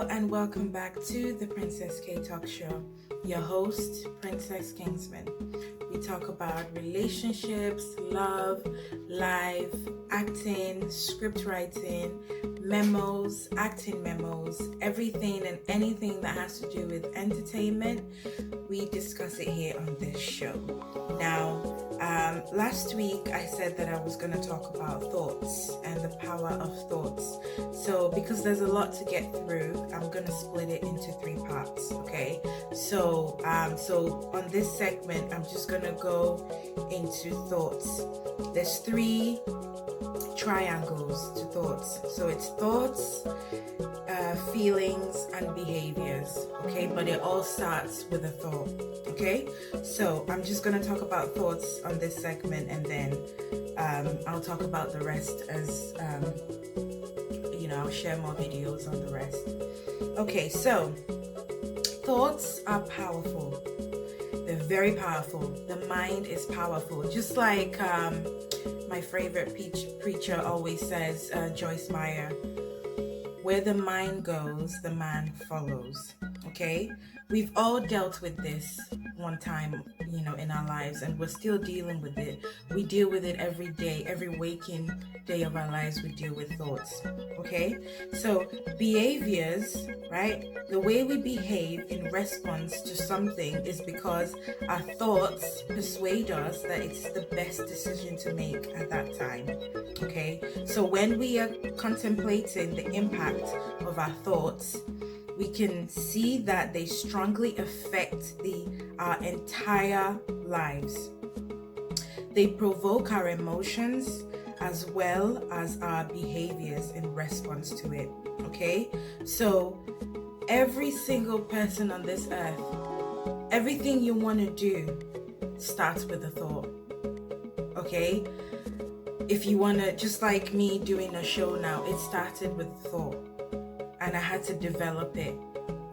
and welcome back to the Princess K Talk Show. Your host, Princess Kinnsman. We talk about relationships, love, life, acting, script writing, memos, acting memos, everything and anything that has to do with entertainment. We discuss it here on this show. Now, last week I said that I was going to talk about thoughts and the power of thoughts. So because there's a lot to get through, I'm going to split it into 3 parts, okay? So on this segment, I'm just going to go into thoughts. There's 3 triangles to thoughts. So it's thoughts, feelings, and behaviors, okay? But it all starts with a thought, okay? So I'm just going to talk about thoughts on this segment, and then I'll talk about the rest as I'll share more videos on the rest. Okay, so thoughts are powerful. They're very powerful. The mind is powerful. Just like my favorite preacher always says, Joyce Meyer, where the mind goes, the man follows. Okay? We've all dealt with this one time, in our lives, and we're still dealing with it. We deal with it every day, every waking day of our lives, we deal with thoughts. Okay? So behaviors, right? The way we behave in response to something is because our thoughts persuade us that it's the best decision to make at that time. Okay? So when we are contemplating the impact of our thoughts, we can see that they strongly affect our entire lives. They provoke our emotions as well as our behaviors in response to it. Okay? So every single person on this earth, everything you want to do starts with a thought. Okay? If you want to, just like me doing a show now, it started with thought. And I had to develop it,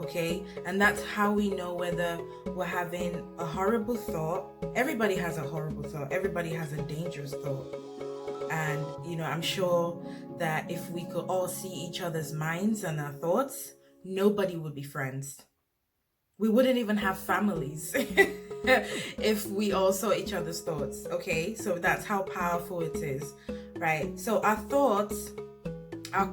okay? And that's how we know whether we're having a horrible thought. Everybody has a horrible thought. Everybody has a dangerous thought. And, I'm sure that if we could all see each other's minds and our thoughts, nobody would be friends. We wouldn't even have families if we all saw each other's thoughts, okay? So that's how powerful it is, right? So our thoughts are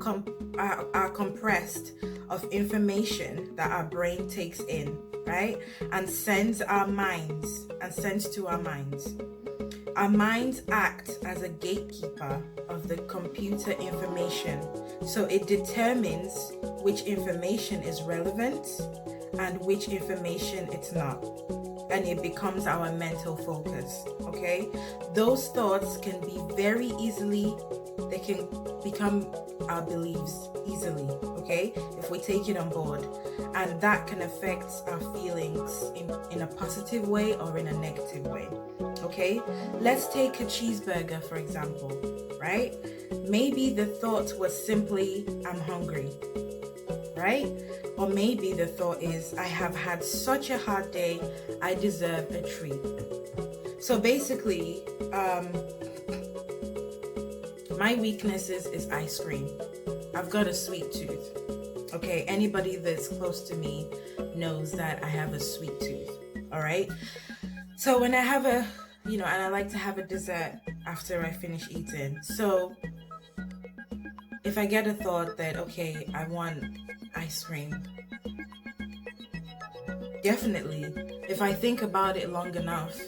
compressed of information that our brain takes in, right? And sends to our minds. Our minds act as a gatekeeper of the computer information. So it determines which information is relevant and which information it's not. And it becomes our mental focus, okay? Those thoughts can be they can become our beliefs easily, okay? If we take it on board. And that can affect our feelings in a positive way or in a negative way, okay? Let's take a cheeseburger, for example, right? Maybe the thought was simply, I'm hungry, right? Or maybe the thought is, I have had such a hard day, I deserve a treat. So basically, my weaknesses is ice cream. I've got a sweet tooth. Okay, anybody that's close to me knows that I have a sweet tooth. All right. So when I have and I like to have a dessert after I finish eating. So if I get a thought that, okay, I want ice cream, definitely, if I think about it long enough,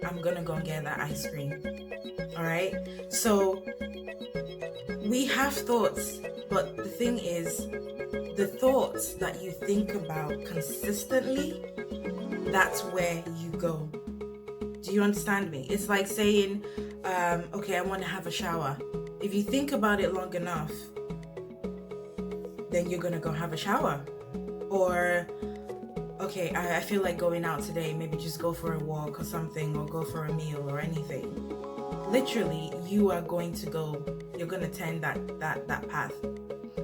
I'm gonna go and get that ice cream. All right. So we have thoughts, but the thing is, the thoughts that you think about consistently, that's where you go. Do you understand me? It's like saying, okay, I want to have a shower. If you think about it long enough, then you're gonna go have a shower. Or, okay, I feel like going out today, maybe just go for a walk or something, or go for a meal or anything. Literally, you are going to go, you're going to turn that path.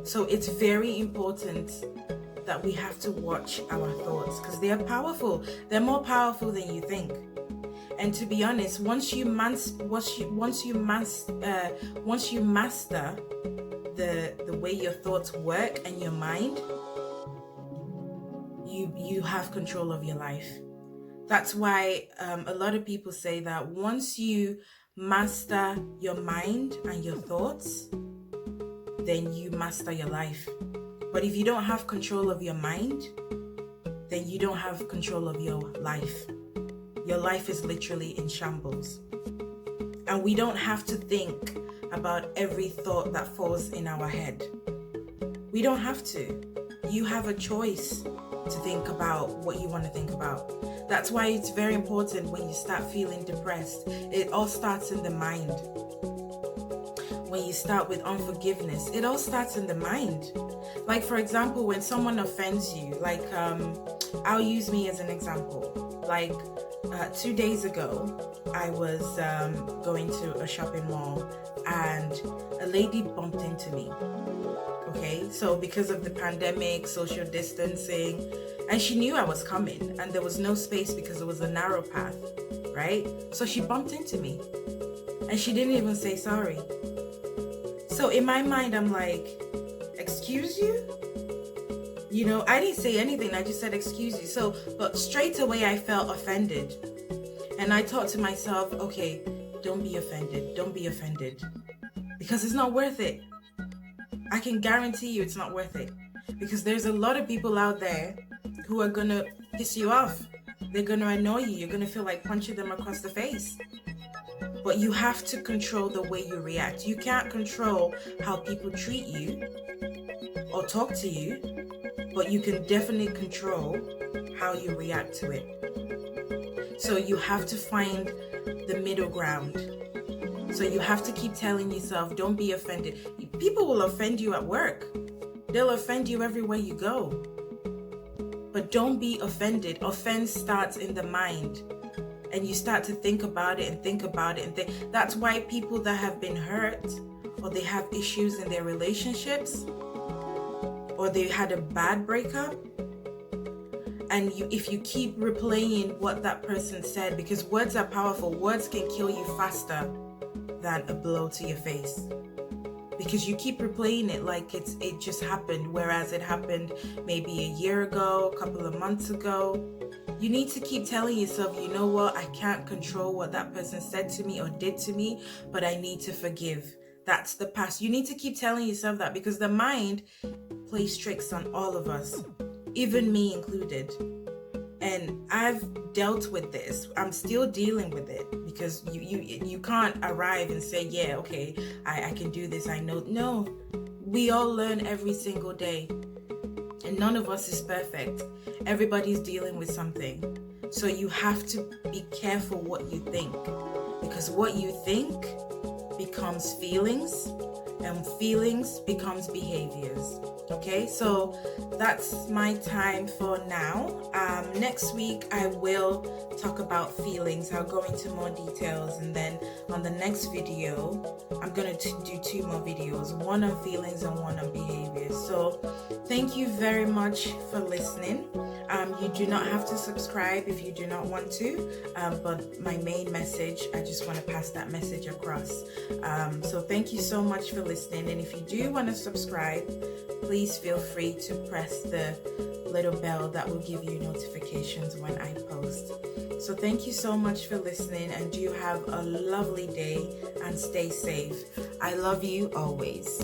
So it's very important that we have to watch our thoughts, because they are powerful. They're more powerful than you think. And to be honest, once you master the way your thoughts work and your mind, you have control of your life. That's why a lot of people say that once you master your mind and your thoughts, then you master your life. But if you don't have control of your mind, then you don't have control of your life. Your life is literally in shambles. And we don't have to think about every thought that falls in our head. We don't have to. You have a choice to think about what you want to think about. That's why it's very important when you start feeling depressed. It all starts in the mind. When you start with unforgiveness, it all starts in the mind. Like, for example, when someone offends you, like, I'll use me as an example. Like, 2 days ago, I was going to a shopping mall and a lady bumped into me. Okay, so because of the pandemic, social distancing, and she knew I was coming and there was no space because it was a narrow path, right? So she bumped into me and she didn't even say sorry. So in my mind, I'm like, excuse you? You know, I didn't say anything. I just said, excuse you. So, but straight away I felt offended. And I thought to myself, okay, don't be offended. Don't be offended. Because it's not worth it. I can guarantee you it's not worth it. Because there's a lot of people out there who are going to piss you off. They're going to annoy you. You're going to feel like punching them across the face. But you have to control the way you react. You can't control how people treat you or talk to you, but you can definitely control how you react to it. So you have to find the middle ground. So you have to keep telling yourself, don't be offended. People will offend you at work. They'll offend you everywhere you go. But don't be offended. Offense starts in the mind. And you start to think about it and think about it and think. That's why people that have been hurt or they have issues in their relationships or they had a bad breakup, and if you keep replaying what that person said, because words are powerful, words can kill you faster than a blow to your face. Because you keep replaying it like it just happened, whereas it happened maybe a year ago, a couple of months ago. You need to keep telling yourself, you know what, I can't control what that person said to me or did to me, but I need to forgive. That's the past. You need to keep telling yourself that, because the mind plays tricks on all of us, even me included. And I've dealt with this. I'm still dealing with it, because you can't arrive and say, yeah, okay, I can do this. I know. No, we all learn every single day. And none of us is perfect. Everybody's dealing with something. So you have to be careful what you think, because what you think becomes feelings, and feelings becomes behaviors. Okay, so that's my time for now. Next week I will talk about feelings. I'll go into more details, and then on the next video I'm going to do 2 more videos, one on feelings and one on behaviors. So thank you very much for listening. You do not have to subscribe if you do not want to, but my main message, I just want to pass that message across. So thank you so much for listening, and if you do want to subscribe, please feel free to press the little bell that will give you notifications when I post. So thank you so much for listening, and do have a lovely day and stay safe. I love you always.